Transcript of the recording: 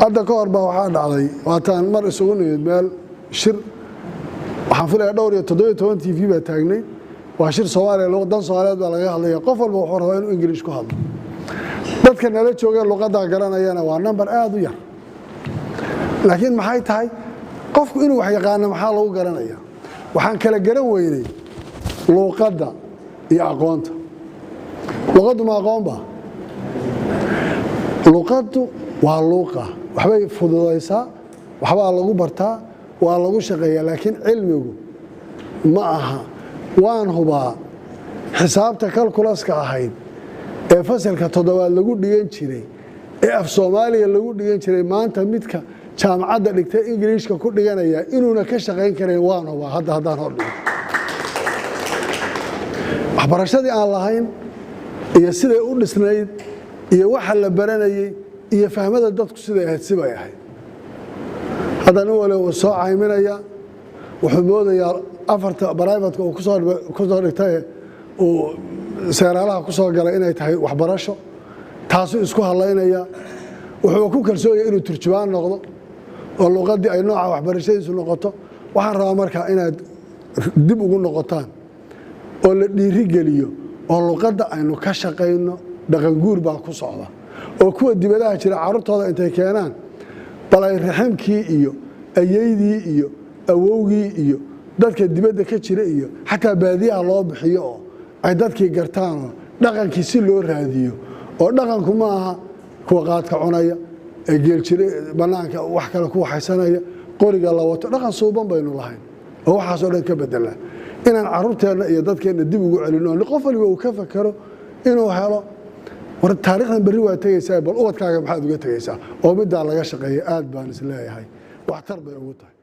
hadda ka hor baa waxaa dhacday waataan mar isugu nimid meel shir waxaan filayaa dhowr iyo 17 TV baa taagnay waa shir Soomaaliya luqadan Soomaaliyeed baa laga hadlaya qof walba wuxuu rabaa inuu Ingiriis ku hadlo dadka nala jooga luqadda garanayana waa number aad u yar laakiin maxay tahay qofku inuu wax yaqaan maxaa lagu garanayaa waxaan kala garan weynay luqadda iyo aqoonta luqaddu ma aqoon ba luqaddu waa luqa waxbay fududaysaa waxbaa lagu bartaa waa lagu shaqeeyaa laakiin cilmigu ma aha waan hubaa xisaabta kalkulaska ahayd ee fasalka 7 lagu dhigan jiray ee af Soomaaliya lagu dhigan jiray maanta midka jaamacadda dhigtay Ingiriiska ku dhiganaya inuuna ka shaqeyn karin waan hubaa haddaan hor dhigo waxbarashadii aan lahayn iyo siday u dhisnayd iyo waxa la baranayay iyo fahmada dadku siday ahayd sibay ahayd haddana walaal soo cayminaya wuxuu moodayaa afarta private oo ku soo dhigtay oo seeraalaha ku soo galay inay tahay waxbarasho taasoo isku haleynaya wuxuu ku kalsoon yahay inuu turjubaan noqdo oo luqadii ay nooca waxbarashadiisu noqoto waxaan rabaa markaa inaad dib ugu noqotaan oo la dhiiri geliyo oo luqadda aynu ka shaqeyno dhaqan guur baa ku socda oo kuwa dibadaha jira carruurtooda intay keenaan bal ay raximkii iyo ayeydii iyo awowgii iyo dadka dibadda ka jira iyo xataa baadiyaha loo bixiyo oo ay dadkii gartaan dhaqankii si loo raadiyo oo dhaqanku ma aha kuwa qaadka cunaya ee geel jira banaanka wax kale ku waxaysanaya qoriga la wato dhaqan suuban baynu lahayn oo waxaas oo dhan ka bedela inaan carruurteena iyo dadkeena dib ugu celino qof waliba uu ka fakaro inuu helo war taariikhdan bari waa tagaysaa bal ubadkaaga maxaad uga tagaysaa oo midda laga shaqeeyo aad baan is leeyahay wax tar bay ugu tahay